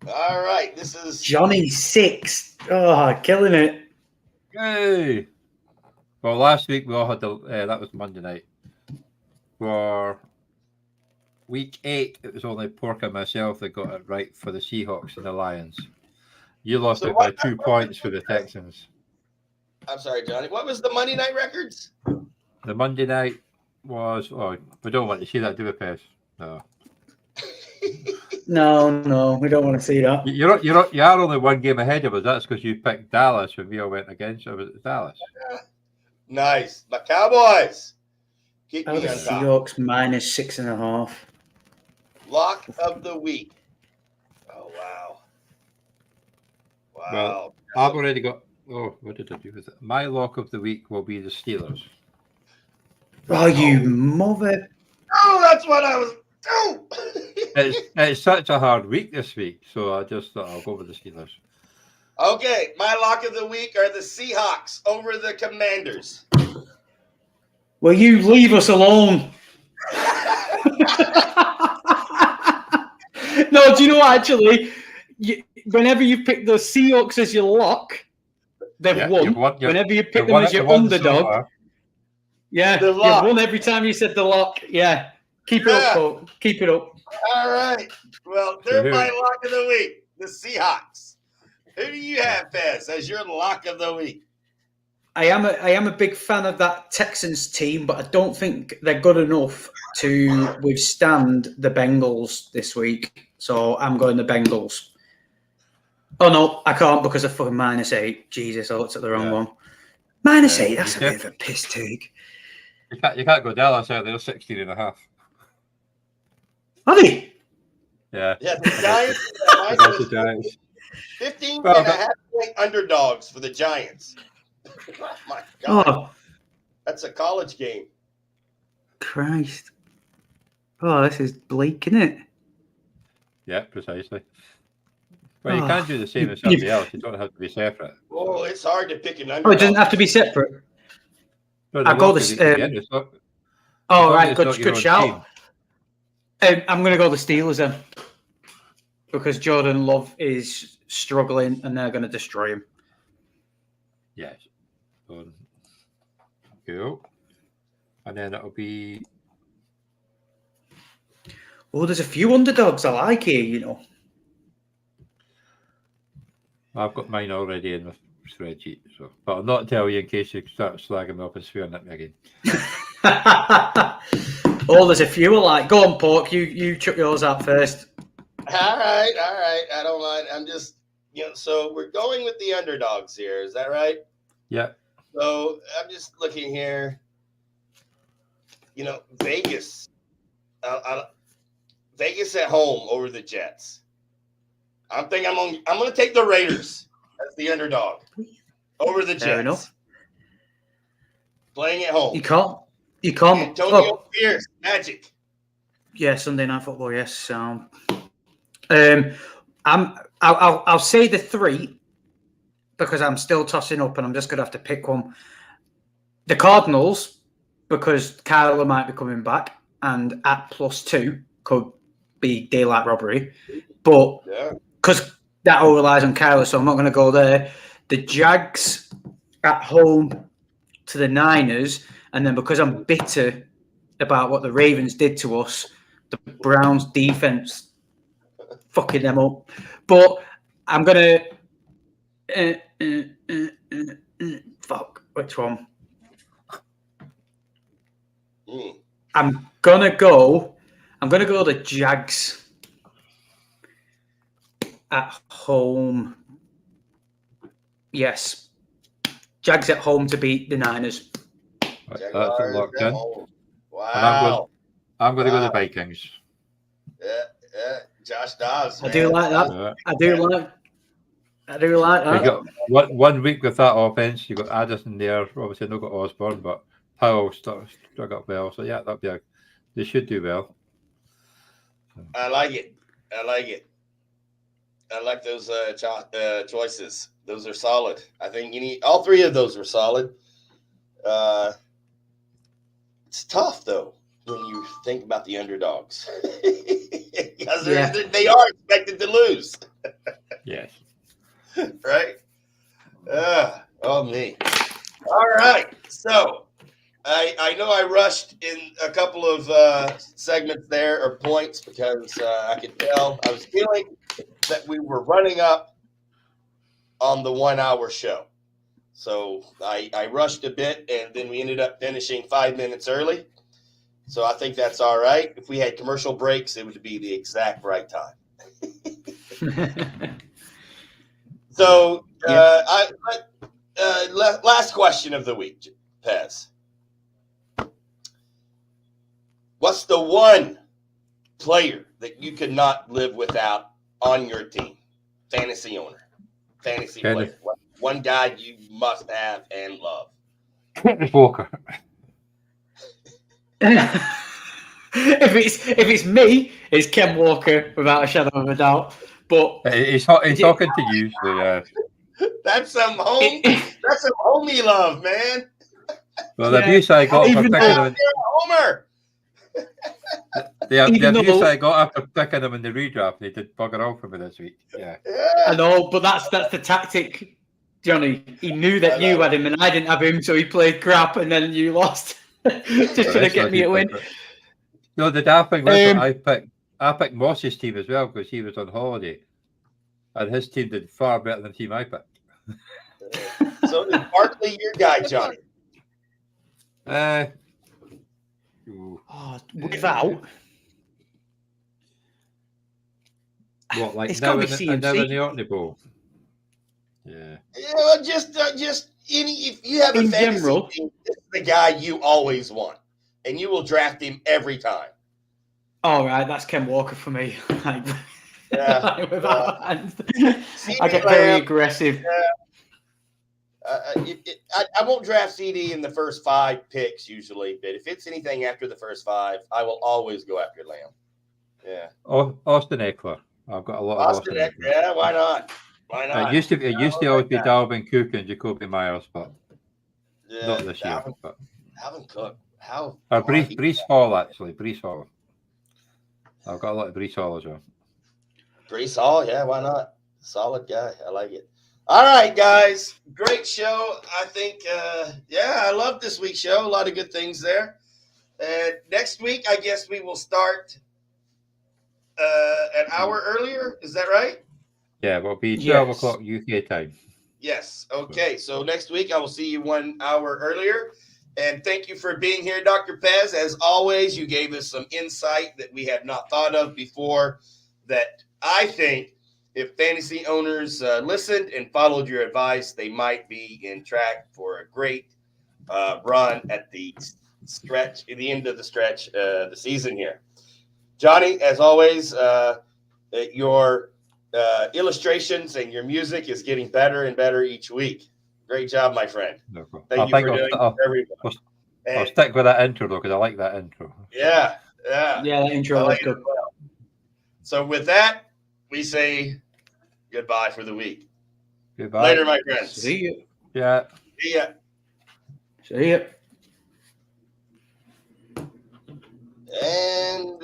All right, this is Johnny 6. Oh, killing it. Yay! Well, last week we all had that was Monday night. For week 8, it was only Pork and myself that got it right for the Seahawks and the Lions. You lost it by 2 points for the Texans. I'm sorry, Johnny. What was the Monday night records? The Monday night was. Oh, we don't want to see that, do we, Pez? No. No, we don't want to see that. You are only 1 game ahead of us. That's because you picked Dallas when we all went against it. Was Dallas? Nice. My Cowboys. Keep me on top. Seahawks -6.5. Lock of the week. Oh, wow. Well, I've already got. Oh, what did I do with it? My lock of the week will be the Steelers. Oh, you mother! Oh, that's what I was. Oh. It's such a hard week this week, so I just thought I'll go with the Steelers. Okay, my lock of the week are the Seahawks over the Commanders. Will you leave us alone? No, do you know what, actually? Whenever you pick the Seahawks as your lock, they've won. Whenever you pick them as your underdog, you've won every time you said the lock. Yeah. Keep it up, Paul. Keep it up. All right. Well, they're my lock of the week, the Seahawks. Who do you have, Pez, as your lock of the week? I am a big fan of that Texans team, but I don't think they're good enough to withstand the Bengals this week. So I'm going the Bengals. Oh, no, I can't because of fucking -8. Jesus, I looked at the wrong one. -8, that's a bit of a piss take. You can't go Dallas out there, 16.5. Are they? Yeah. Yeah, the Giants. The Giants. 15.5 point underdogs for the Giants. Oh, my God. Oh. That's a college game. Christ. Oh, this is bleak, isn't it? Yeah, precisely. Well, you can't do the same as somebody else. You don't have to be separate. Oh, it's hard to pick an underdog. Oh, it doesn't have to be separate. No, I got this. Right, good shout. I'm going to go the Steelers then, because Jordan Love is struggling and they're going to destroy him. Yes. Cool. And then it'll be. Oh, there's a few underdogs I like here, you know. I've got mine already in the spreadsheet, but I'll not tell you in case you start slagging me up and swearing at me again. Oh, there's a few I like. Go on, Pork. You chuck yours out first. All right. I don't mind. I'm just, so we're going with the underdogs here. Is that right? Yeah. So I'm just looking here. Vegas. Vegas at home over the Jets. I'm going to take the Raiders as the underdog over the Jets. Fair enough. Playing at home. You can't. Antonio Pierce, Magic. Yeah, Sunday Night Football. Yes. I'll say the 3 because I'm still tossing up, and I'm just going to have to pick one. The Cardinals, because Kyler might be coming back, and at +2 could be daylight robbery, but because that all relies on Kyler, so I'm not going to go there. The Jags at home to the Niners. And then because I'm bitter about what the Ravens did to us, the Browns defense fucking them up. But I'm going to... fuck, which one? I'm going to go the Jags at home. Yes. Jags at home to beat the Niners. That's locked in. Wow. I'm going to go the Vikings. Yeah. Josh Dobbs. I do like that. Yeah. I do like that. You got one week with that offense. You got Addison there. Obviously, not got Osborne, but Powell struck up well. So yeah, they should do well. I like it. I like those choices. Those are solid. I think you need all 3 of those were solid. It's tough though when you think about the underdogs because they are expected to lose. Yes. Right. Oh me. All right. So I know I rushed in a couple of segments there or points because I could tell I was feeling that we were running up on the 1 hour show. So I rushed a bit, and then we ended up finishing 5 minutes early. So I think that's all right. If we had commercial breaks, it would be the exact right time. So last question of the week, Pez. What's the one player that you could not live without on your team? Fantasy owner, fantasy player. One guy you must have and love. Pez Pork. If it's me, it's Ken Walker without a shadow of a doubt. But he's talking to you, so yeah. That's some homie love, man. Well, the abuse I got for picking him. Homer. The abuse I got after picking him in the redraft, they did bugger all for me this week. Yeah. I know, but that's the tactic, Johnny. He knew that you had him and I didn't have him, so he played crap, and then you lost. Just trying to get me a win. No, the daft thing was I picked Moss's team as well because he was on holiday, and his team did far better than the team I picked. So is Barkley your guy, Johnny? Without. What, like it's now got in to be CMC. the Orkney Bowl? Yeah. Yeah, well, just if you have a in fantasy general, team, this is the guy you always want, and you will draft him every time. All right, that's Ken Walker for me. Yeah, I get very aggressive. Yeah. I won't draft CD in the first 5 picks usually, but if it's anything after the first 5, I will always go after Lamb. Yeah. Austin Eckler. I've got a lot of Austin Eckler. Yeah, why not? Why not? It used to always be Dalvin Cook and Jacoby Myers, but not this year. But Dalvin Cook. How? Breece Hall, actually. Breece Hall. I've got a lot of Breece Hall as well. Breece Hall, yeah, why not? Solid guy. I like it. All right, guys. Great show. I think, I love this week's show. A lot of good things there. Next week, I guess we will start an hour earlier. Is that right? Yeah, we'll be 12 o'clock UK time. Yes. Okay. So next week, I will see you 1 hour earlier. And thank you for being here, Dr. Pez. As always, you gave us some insight that we had not thought of before that I think if fantasy owners listened and followed your advice, they might be in track for a great run at the end of the stretch, the season here. Johnny, as always, your illustrations and your music is getting better and better each week. Great job, my friend. No problem. Thank you for doing it for everyone. I'll stick with that intro, though, because I like that intro. Yeah. Yeah, that intro was good. Well. So with that, we say goodbye for the week. Goodbye. Later, my friends. See you. Yeah. See ya. See ya. And